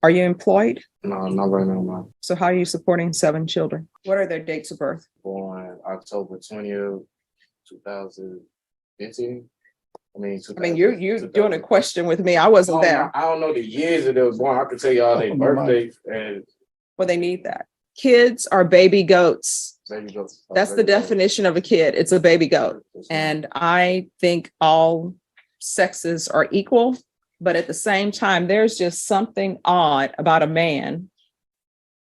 Are you employed? No, not right now, man. So how are you supporting 7 children? What are their dates of birth? Born October 20th, 2015. You're doing a question with me. I wasn't there. I don't know the years that they was born. I can tell y'all their birthdays and Well, they need that. Kids are baby goats. baby goats. That's the definition of a kid. It's a baby goat. And I think all sexes are equal, but at the same time, there's just something odd about a man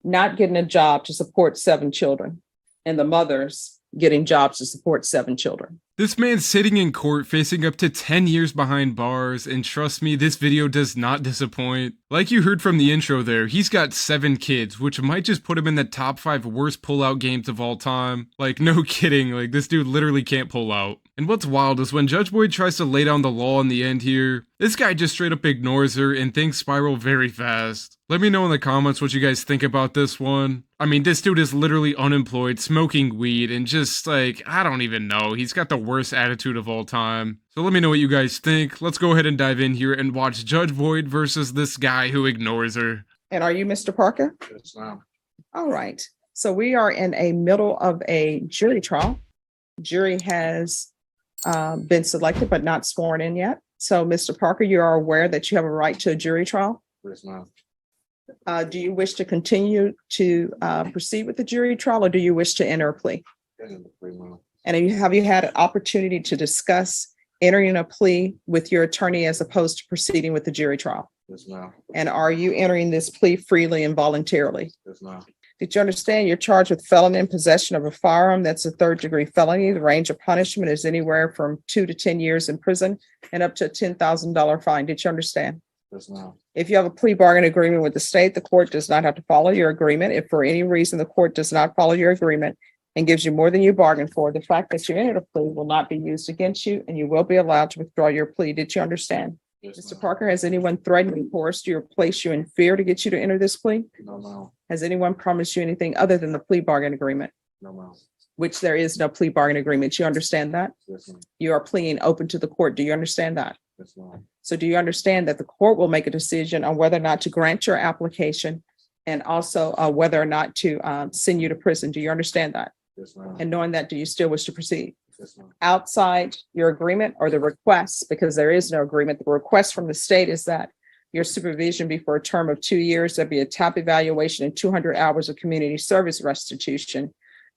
not getting a job to support 7 children and the mothers getting jobs to support 7 children. This man's sitting in court facing up to 10 years behind bars, and trust me, this video does not disappoint. Like you heard from the intro there, he's got 7 kids, which might just put him in the top 5 worst pullout games of all time. Like, no kidding, like this dude literally can't pull out. And what's wild is when Judge Boyd tries to lay down the law in the end here, this guy just straight up ignores her and things spiral very fast. Let me know in the comments what you guys think about this one. I mean, this dude is literally unemployed, smoking weed, and just like, I don't even know. He's got the worst attitude of all time. So let me know what you guys think. Let's go ahead and dive in here and watch Judge Boyd versus this guy who ignores her. And are you Mr. Parker? Yes, ma'am. All right. So we are in a middle of a jury trial. Jury has been selected but not sworn in yet. So Mr. Parker, you are aware that you have a right to a jury trial. Yes, ma'am. Do you wish to continue to proceed with the jury trial, or do you wish to enter a plea? And have you had an opportunity to discuss entering a plea with your attorney as opposed to proceeding with the jury trial? Yes, ma'am. And are you entering this plea freely and voluntarily? Yes, ma'am. Did you understand you're charged with felon in possession of a firearm? That's a 3rd-degree felony. The range of punishment is anywhere from 2 to 10 years in prison and up to a $10,000 fine. Did you understand? Yes, ma'am. If you have a plea bargain agreement with the state, the court does not have to follow your agreement. If for any reason the court does not follow your agreement and gives you more than you bargained for, the fact that you entered a plea will not be used against you, and you will be allowed to withdraw your plea. Did you understand? Yes, Mr. ma'am. Parker, has anyone threatened you, coerced you, or placed you in fear to get you to enter this plea? No, ma'am. Has anyone promised you anything other than the plea bargain agreement, No, ma'am. which there is no plea bargain agreement? You understand that? Yes, ma'am. You are pleading open to the court. Do you understand that? Yes, ma'am. So do you understand that the court will make a decision on whether or not to grant your application and also whether or not to send you to prison? Do you understand that? Yes, ma'am. And knowing that, do you still wish to proceed? Yes, ma'am. Outside your agreement or the request, because there is no agreement, the request from the state is that your supervision be for a term of 2 years, there'd be a TAP evaluation and 200 hours of community service restitution.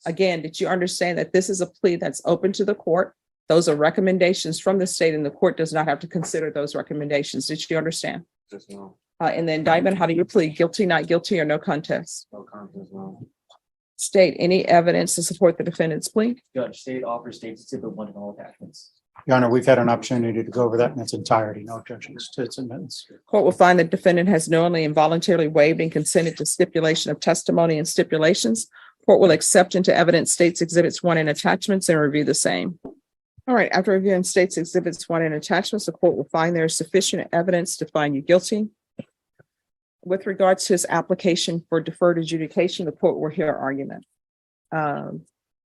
Again, did you understand that this is a plea that's open to the court? Those are recommendations from the state, and the court does not have to consider those recommendations. Did you understand? Yes, ma'am. In the indictment, how do you plead? Guilty, not guilty, or no contest? No contest, ma'am. State any evidence to support the defendant's plea. Judge, state offers State's Exhibit 1 in all attachments. Your Honor, we've had an opportunity to go over that in its entirety. No objections to its amendments. Court will find the defendant has knowingly and voluntarily waived and consented to stipulation of testimony and stipulations. Court will accept into evidence State's Exhibits 1 and attachments and review the same. All right, after reviewing State's Exhibits 1 and attachments, the court will find there is sufficient evidence to find you guilty. With regards to his application for deferred adjudication, the court will hear argument.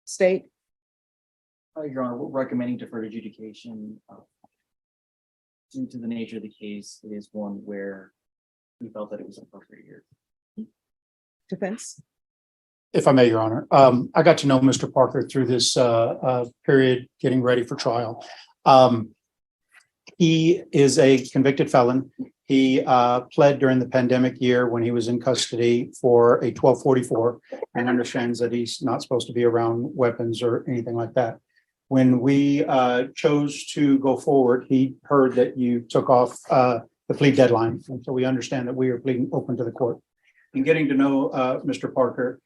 State, Your Honor, we're recommending deferred adjudication. Due to the nature of the case, it is one where we felt that it was appropriate here. defense. If I may, Your Honor, I got to know Mr. Parker through this period getting ready for trial. He is a convicted felon. He pled during the pandemic year when he was in custody for a 1244 and understands that he's not supposed to be around weapons or anything like that. When we chose to go forward, he heard that you took off the plea deadline. And so we understand that we are pleading open to the court. In getting to know Mr. Parker,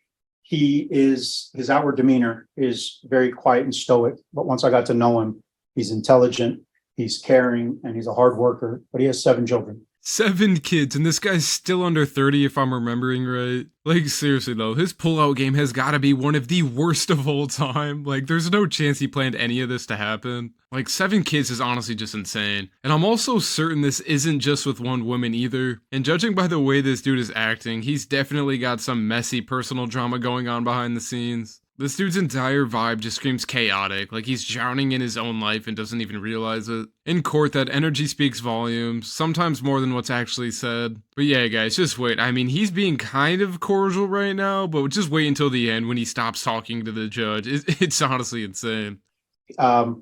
his outward demeanor is very quiet and stoic. But once I got to know him, he's intelligent, he's caring, and he's a hard worker, but he has 7 children. 7 kids, and this guy's still under 30 if I'm remembering right. Like, seriously though, his pullout game has gotta be one of the worst of all time. Like, there's no chance he planned any of this to happen. Like, 7 kids is honestly just insane. And I'm also certain this isn't just with one woman either. And judging by the way this dude is acting, he's definitely got some messy personal drama going on behind the scenes. This dude's entire vibe just screams chaotic, like he's drowning in his own life and doesn't even realize it. In court, that energy speaks volumes, sometimes more than what's actually said. But yeah, guys, just wait. I mean, he's being kind of cordial right now, but just wait until the end when he stops talking to the judge. It's honestly insane.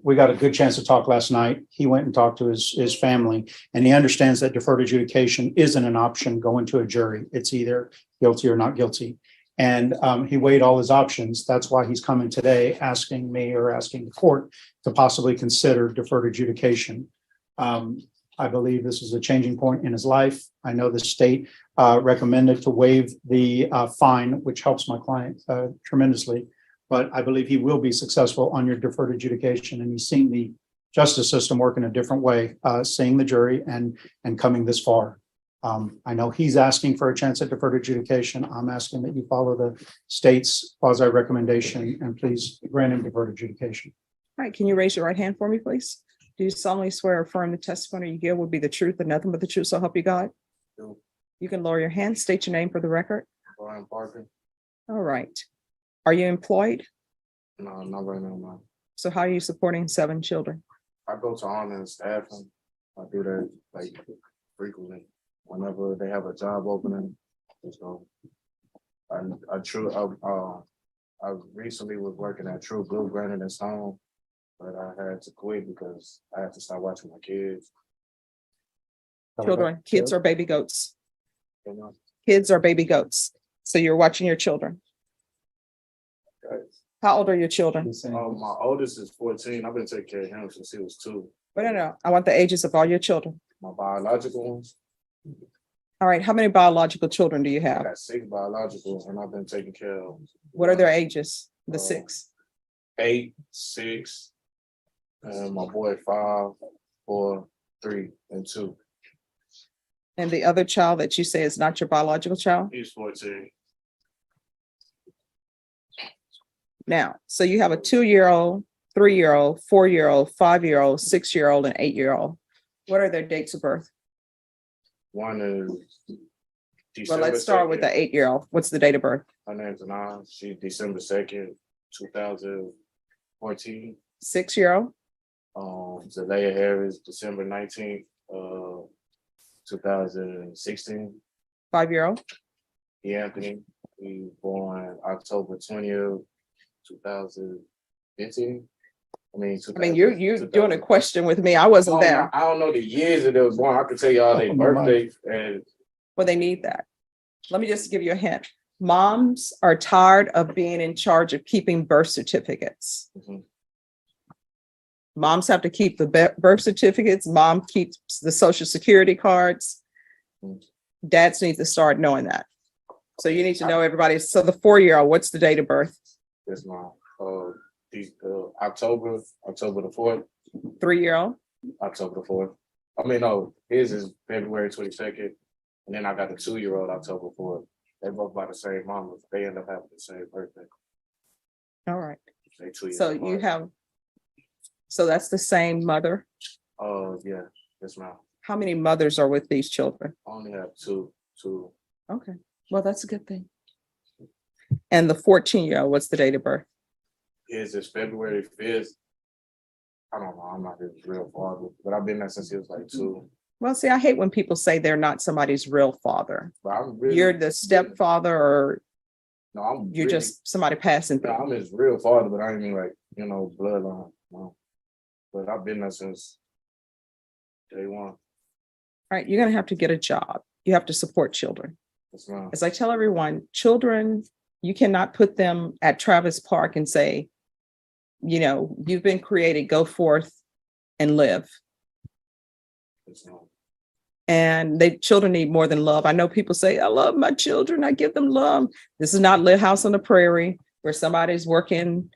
We got a good chance to talk last night. He went and talked to his family, and he understands that deferred adjudication isn't an option going to a jury. It's either guilty or not guilty. And he weighed all his options. That's why he's coming today asking me or asking the court to possibly consider deferred adjudication. I believe this is a changing point in his life. I know the state recommended to waive the fine, which helps my client tremendously. But I believe he will be successful on your deferred adjudication. And he's seen the justice system work in a different way, seeing the jury and coming this far. I know he's asking for a chance at deferred adjudication. I'm asking that you follow the state's quasi recommendation and please grant him deferred adjudication. All right, can you raise your right hand for me, please? Do you solemnly swear or affirm the testimony you give will be the truth and nothing but the truth, so help you God? No. You can lower your hand, state your name for the record. Brian Parker. All right. Are you employed? No, not right now, man. So how are you supporting 7 children? I go to honor and staffing. I do that like frequently. Whenever they have a job opening, so I recently was working at True Blue Granite and Stone, but I had to quit because I had to start watching my kids. Children, kids are baby goats. You know, Kids are baby goats. So you're watching your children. guys. How old are your children? My oldest is 14. I've been taking care of him since he was 2. Wait, no. I want the ages of all your children. My biological ones, All right. How many biological children do you I have? got 6 biologicals, and I've been taking care of. What are their ages? The 6. 8, 6, and my boy 5, 4, 3, and 2. And the other child that you say is not your biological child? He's 14. Now, so you have a 2-year-old, 3-year-old, 4-year-old, 5-year-old, 6-year-old, and 8-year-old. What are their dates of birth? One is Well, December let's start with the 2nd. 8-year-old. What's the date of birth? Her name's Anna. She's December 2nd, 2014. 6-year-old, Zelaya Harris, December 19th, 2016. 5-year-old, Anthony, he was born October 20th, 2015. I mean, you're doing a question with me. I wasn't there. I don't know the years that they was born. I could tell y'all their birthdays and Well, they need that. Let me just give you a hint. Moms are tired of being in charge of keeping birth certificates. Mhm. Moms have to keep the birth certificates. Mom keeps the social security cards. Dads need to start knowing that. So you need to know everybody. So the 4-year-old, what's the date of birth? That's my October the 4th. 3-year-old, October the 4th. I mean, no, his is February 22nd. And then I got the 2-year-old October 4th. They both by the same mama. They end up having the same birthday. all right. They 2 years So you apart. have, so that's the same mother. Oh, yeah, yes, ma'am. How many mothers are with these children? I only have two. Okay, well, that's a good thing. And the 14-year-old, what's the date of birth? His is February 5th. I don't know. I'm not his real father, but I've been there since he was like 2. Well, see, I hate when people say they're not somebody's real father. But I'm really, You're the stepfather, or no, I'm you're really, just somebody passing no, through. I'm his real father, but I ain't mean like, bloodline. No. But I've been there since day 1. All right, you're gonna have to get a job. You have to support children. Yes, ma'am. As I tell everyone, children, you cannot put them at Travis Park and say, you've been created, go forth and live. Yes, ma'am. And children need more than love. I know people say, I love my children, I give them love. This is not Live House on the Prairie where somebody's working,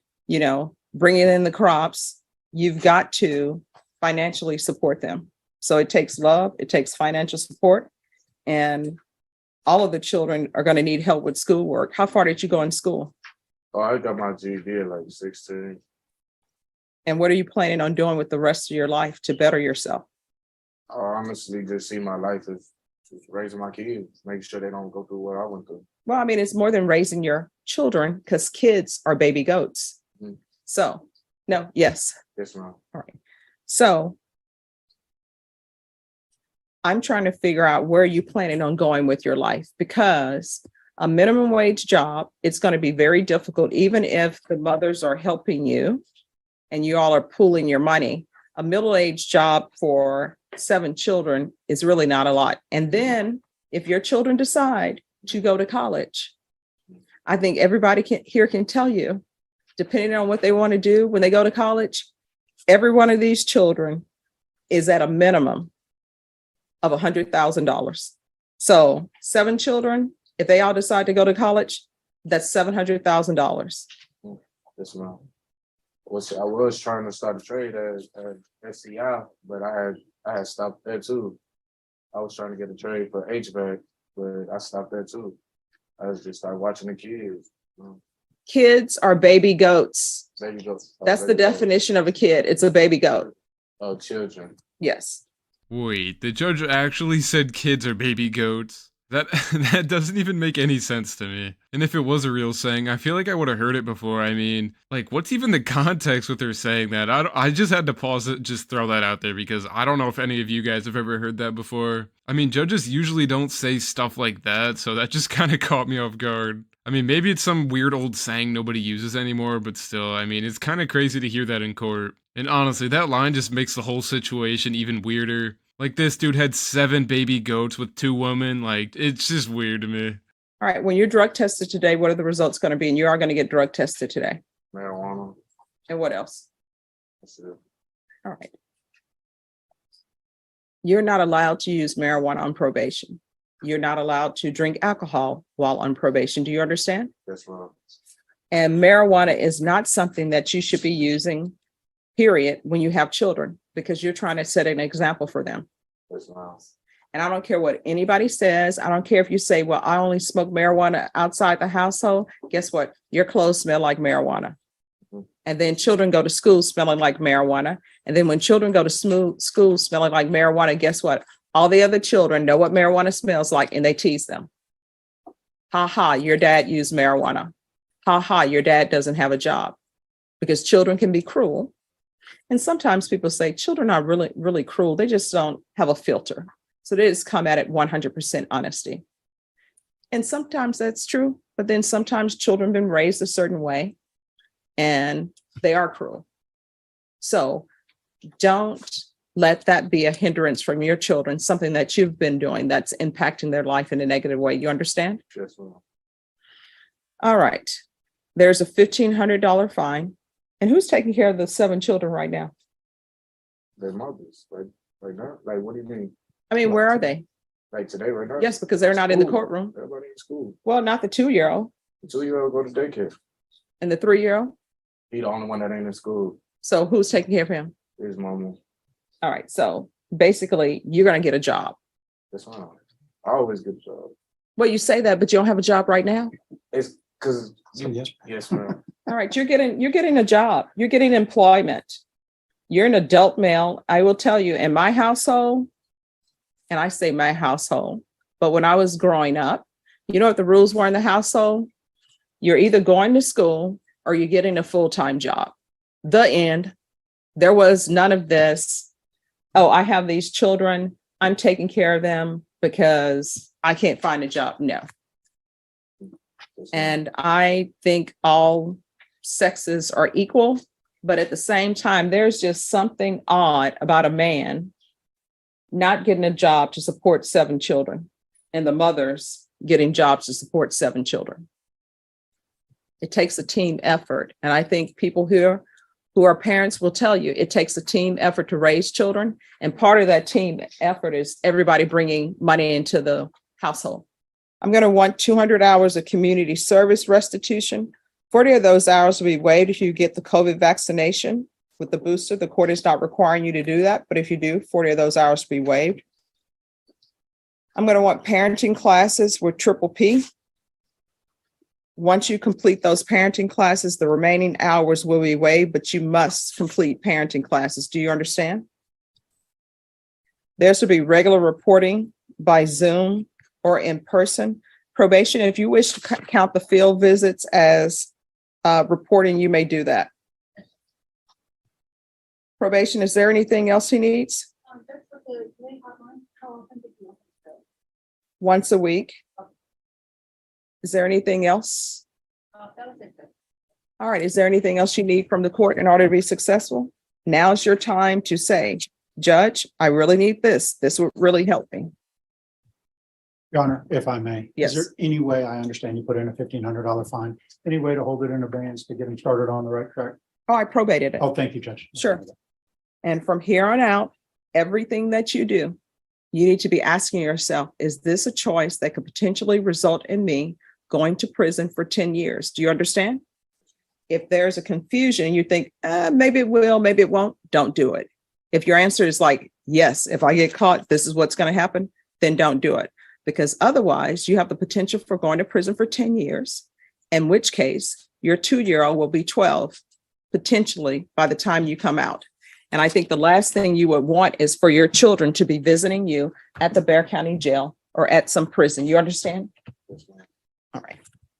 bringing in the crops. You've got to financially support them. So it takes love, it takes financial support, and all of the children are going to need help with schoolwork. How far did you go in school? Oh, I got my GED at like 16. And what are you planning on doing with the rest of your life to better yourself? I honestly just see my life as Just raising my kids, making sure they don't go through what I went through. Well, I mean, it's more than raising your children because kids are baby goats. Mhm. So, no, yes. Yes, ma'am. All right. So I'm trying to figure out where you planning on going with your life, because a minimum wage job, it's going to be very difficult, even if the mothers are helping you and you all are pooling your money. A middle-aged job for 7 children is really not a lot. And then if your children decide to go to college, I think everybody here can tell you, depending on what they want to do when they go to college, every one of these children is at a minimum of $100,000. So 7 children, if they all decide to go to college, that's $700,000. Yes, ma'am. I was trying to start a trade at SCI, but I had stopped there too. I was trying to get a trade for HVAC, but I stopped there too. I was just started watching the kids. Kids are baby goats. Baby goats. That's the definition of a kid. It's a baby goat. Oh, children. Yes. Wait, the judge actually said kids are baby goats? That doesn't even make any sense to me. And if it was a real saying, I feel like I would have heard it before. I mean, like, what's even the context with her saying that? I just had to pause it, just throw that out there, because I don't know if any of you guys have ever heard that before. I mean, judges usually don't say stuff like that, so that just kind of caught me off guard. I mean, maybe it's some weird old saying nobody uses anymore, but still, I mean, it's kind of crazy to hear that in court. And honestly, that line just makes the whole situation even weirder. Like, this dude had 7 baby goats with 2 women. Like, it's just weird to me. All right. When you're drug tested today, what are the results going to be? And you are going to get drug tested today. Marijuana. And what else? That's it. All right. You're not allowed to use marijuana on probation. You're not allowed to drink alcohol while on probation. Do you understand? Yes, ma'am. And marijuana is not something that you should be using, period, when you have children, because you're trying to set an example for them. Yes, ma'am. And I don't care what anybody says. I don't care if you say, well, I only smoke marijuana outside the household. Guess what? Your clothes smell like marijuana. Mhm. And then children go to school smelling like marijuana. And then when children go to school smelling like marijuana, guess what? All the other children know what marijuana smells like and they tease them. Ha ha, your dad used marijuana. Ha ha, your dad doesn't have a job. Because children can be cruel. And sometimes people say children are really, really cruel. They just don't have a filter. So they just come at it 100% honesty. And sometimes that's true, but then sometimes children have been raised a certain way and they are cruel. So don't let that be a hindrance from your children, something that you've been doing that's impacting their life in a negative way. You understand? Yes, ma'am. All right. There's a $1,500 fine. And who's taking care of the 7 children right now? Their mothers, like now. Like, what do you mean? I mean, where are they? Like today, right now? Yes, because they're not in the School. courtroom. Everybody in school. Well, not the 2-year-old The 2-year-old go to daycare. and the 3-year-old. He the only one that ain't in school. So who's taking care of him? His mama. All right. So basically, you're going to get a job. That's fine. I always get a job. Well, you say that, but you don't have a job right now. It's because Yes. yes, ma'am. All right. You're getting a job. You're getting employment. You're an adult male. I will tell you, in my household, and I say my household, but when I was growing up, you know what the rules were in the household? You're either going to school or you're getting a full-time job. The end. There was none of this. Oh, I have these children. I'm taking care of them because I can't find a job. No. Yes, ma'am. And I think all sexes are equal, but at the same time, there's just something odd about a man not getting a job to support 7 children and the mothers getting jobs to support 7 children. It takes a team effort. And I think people here who are parents will tell you it takes a team effort to raise children. And part of that team effort is everybody bringing money into the household. I'm going to want 200 hours of community service restitution. 40 of those hours will be waived if you get the COVID vaccination with the booster. The court is not requiring you to do that, but if you do, 40 of those hours will be waived. I'm going to want parenting classes with triple P. Once you complete those parenting classes, the remaining hours will be waived, but you must complete parenting classes. Do you understand? There should be regular reporting by Zoom or in person. Probation, if you wish to count the field visits as reporting, you may do that. Probation, is there anything else he needs? Once a week. Is there anything else? All right, is there anything else you need from the court in order to be successful? Now's your time to say, Judge, I really need this. This would really help me. Your Honor, if I may. Yes. Is there any way, I understand you put in a $1,500 fine, any way to hold it in abeyance to get him started on the right track? Oh, I probated it. Oh, thank you, Judge. Sure. And from here on out, everything that you do, you need to be asking yourself, is this a choice that could potentially result in me going to prison for 10 years? Do you understand? If there's a confusion, you think, maybe it will, maybe it won't, don't do it. If your answer is like, yes, if I get caught, this is what's going to happen, then don't do it. Because otherwise you have the potential for going to prison for 10 years, in which case your 2-year-old will be 12, potentially by the time you come out. And I think the last thing you would want is for your children to be visiting you at the Bexar County Jail or at some prison. You understand? All right.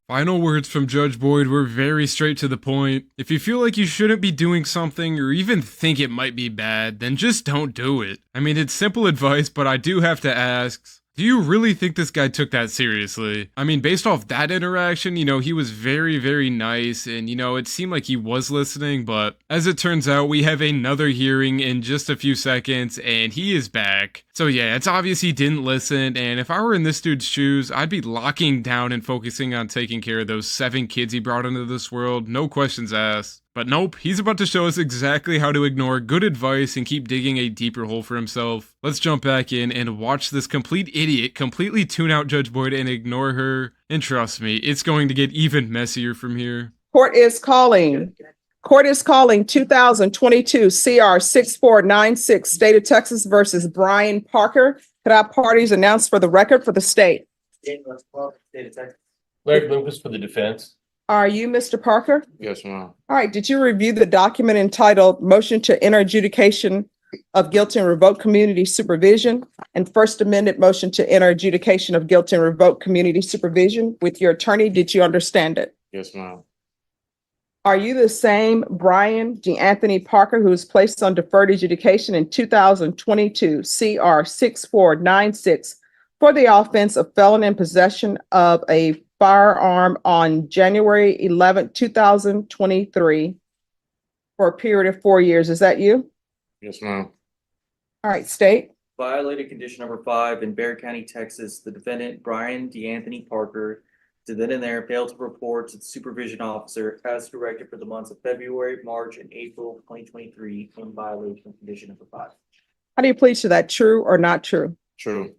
Final words from Judge Boyd were very straight to the point. If you feel like you shouldn't be doing something or even think it might be bad, then just don't do it. I mean, it's simple advice, but I do have to ask, do you really think this guy took that seriously? I mean, based off that interaction, he was very, very nice and, it seemed like he was listening, but as it turns out, we have another hearing in just a few seconds and he is back. So yeah, it's obvious he didn't listen, and if I were in this dude's shoes, I'd be locking down and focusing on taking care of those 7 kids he brought into this world, no questions asked. But nope, he's about to show us exactly how to ignore good advice and keep digging a deeper hole for himself. Let's jump back in and watch this complete idiot completely tune out Judge Boyd and ignore her. And trust me, it's going to get even messier from here. Court is calling 2022 CR 6496, State of Texas versus Brian Parker. Could our parties announce for the record for the state? Larry Lucas for the defense. Are you Mr. Parker? Yes, ma'am. All right, did you review the document entitled Motion to Enter Adjudication of Guilt and Revoke Community Supervision and First Amendment Motion to Enter Adjudication of Guilt and Revoke Community Supervision with your attorney? Did you understand it? Yes, ma'am. Are you the same Brian D'Anthony Parker who was placed on deferred adjudication in 2022 CR 6496 for the offense of felon in possession of a firearm on January 11, 2023 for a period of 4 years? Is that you? Yes, ma'am. All right, state. Violated condition number 5 in Bexar County, Texas. The defendant, Brian D'Anthony Parker, did then and there fail to report to the supervision officer as directed for the months of February, March, and April 2023 in violation of condition number 5. How do you plead to that? True or not true? True.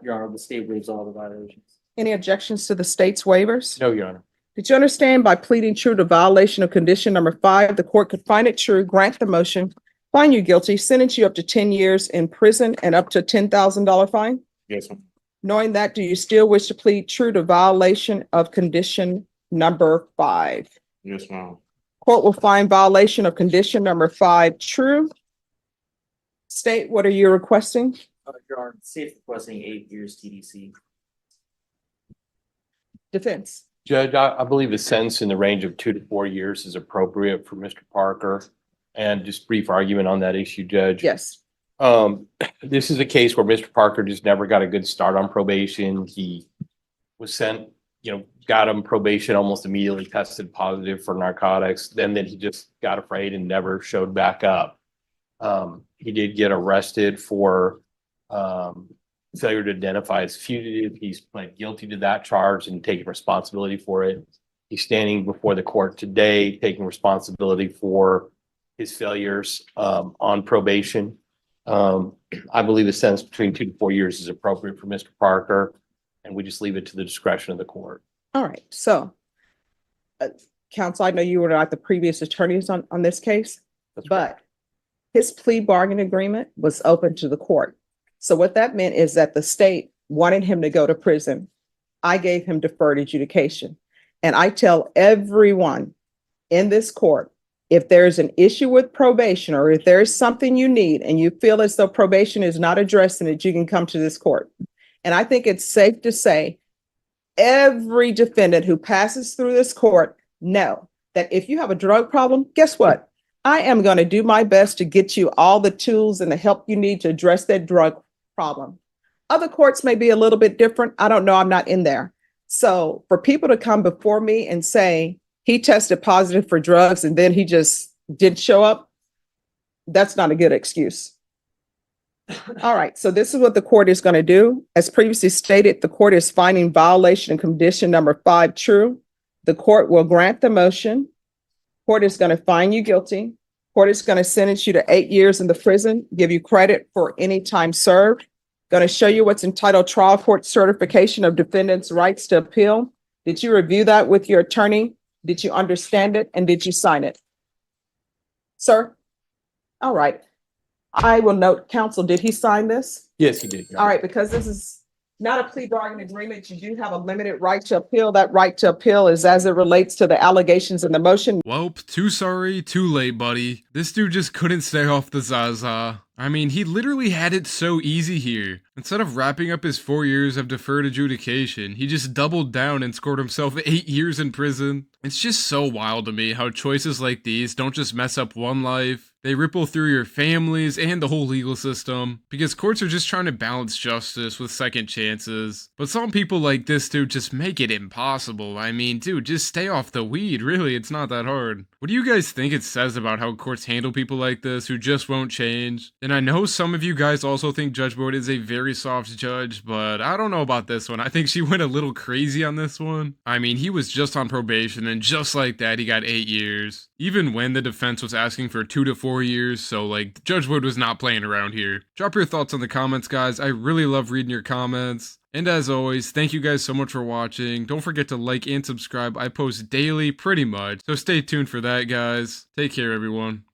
Your Honor, the state waives all the violations. Any objections to the state's waivers? No, Your Honor. Did you understand by pleading true to violation of condition number 5, the court could find it true, grant the motion, find you guilty, sentence you up to 10 years in prison and up to $10,000 fine? Yes, ma'am. Knowing that, do you still wish to plead true to violation of condition number 5? Yes, ma'am. Court will find violation of condition number 5 true. State, what are you requesting? Your Honor, the state requesting 8 years TDC. Defense. Judge, I believe a sentence in the range of 2 to 4 years is appropriate for Mr. Parker. And just brief argument on that issue, Judge. Yes. This is a case where Mr. Parker just never got a good start on probation. He was sent, got him probation, almost immediately tested positive for narcotics. Then he just got afraid and never showed back up. He did get arrested for failure to identify as fugitive. He's pled guilty to that charge and taking responsibility for it. He's standing before the court today, taking responsibility for his failures on probation. I believe a sentence between 2 to 4 years is appropriate for Mr. Parker, and we just leave it to the discretion of the court. All right. So, counsel, I know you were not the previous attorneys on this case, That's but his plea bargain agreement was open to the court. So what that meant is that the state wanted him to go to prison. I gave him deferred adjudication. And I tell everyone in this court, if there's an issue with probation or if there's something you need and you feel as though probation is not addressing it, you can come to this court. And I think it's safe to say every defendant who passes through this court know that if you have a drug problem, guess what? I am going to do my best to get you all the tools and the help you need to address that drug problem. Other courts may be a little bit different. I don't know. I'm not in there. So for people to come before me and say he tested positive for drugs and then he just didn't show up, that's not a good excuse. All right, so this is what the court is going to do. As previously stated, the court is finding violation in condition number 5 true. The court will grant the motion. Court is going to find you guilty. Court is going to sentence you to 8 years in the prison, give you credit for any time served. Going to show you what's entitled trial court certification of defendant's rights to appeal. Did you review that with your attorney? Did you understand it? And did you sign it? Sir? All right. I will note, counsel, did he sign this? Yes, he did. All right, because this is not a plea bargain agreement, you do have a limited right to appeal. That right to appeal is as it relates to the allegations in the motion. Welp, too sorry, too late, buddy. This dude just couldn't stay off the Zaza. I mean, he literally had it so easy here. Instead of wrapping up his 4 years of deferred adjudication, he just doubled down and scored himself 8 years in prison. It's just so wild to me how choices like these don't just mess up one life, they ripple through your families and the whole legal system, because courts are just trying to balance justice with second chances. But some people like this dude just make it impossible. I mean, dude, just stay off the weed, really, it's not that hard. What do you guys think it says about how courts handle people like this who just won't change? And I know some of you guys also think Judge Boyd is a very soft judge, but I don't know about this one. I think she went a little crazy on this one. I mean, he was just on probation, and just like that, he got 8 years. Even when the defense was asking for 2 to 4 years, so like, Judge Boyd was not playing around here. Drop your thoughts in the comments, guys. I really love reading your comments. And as always, thank you guys so much for watching. Don't forget to like and subscribe. I post daily, pretty much. So stay tuned for that, guys. Take care, everyone.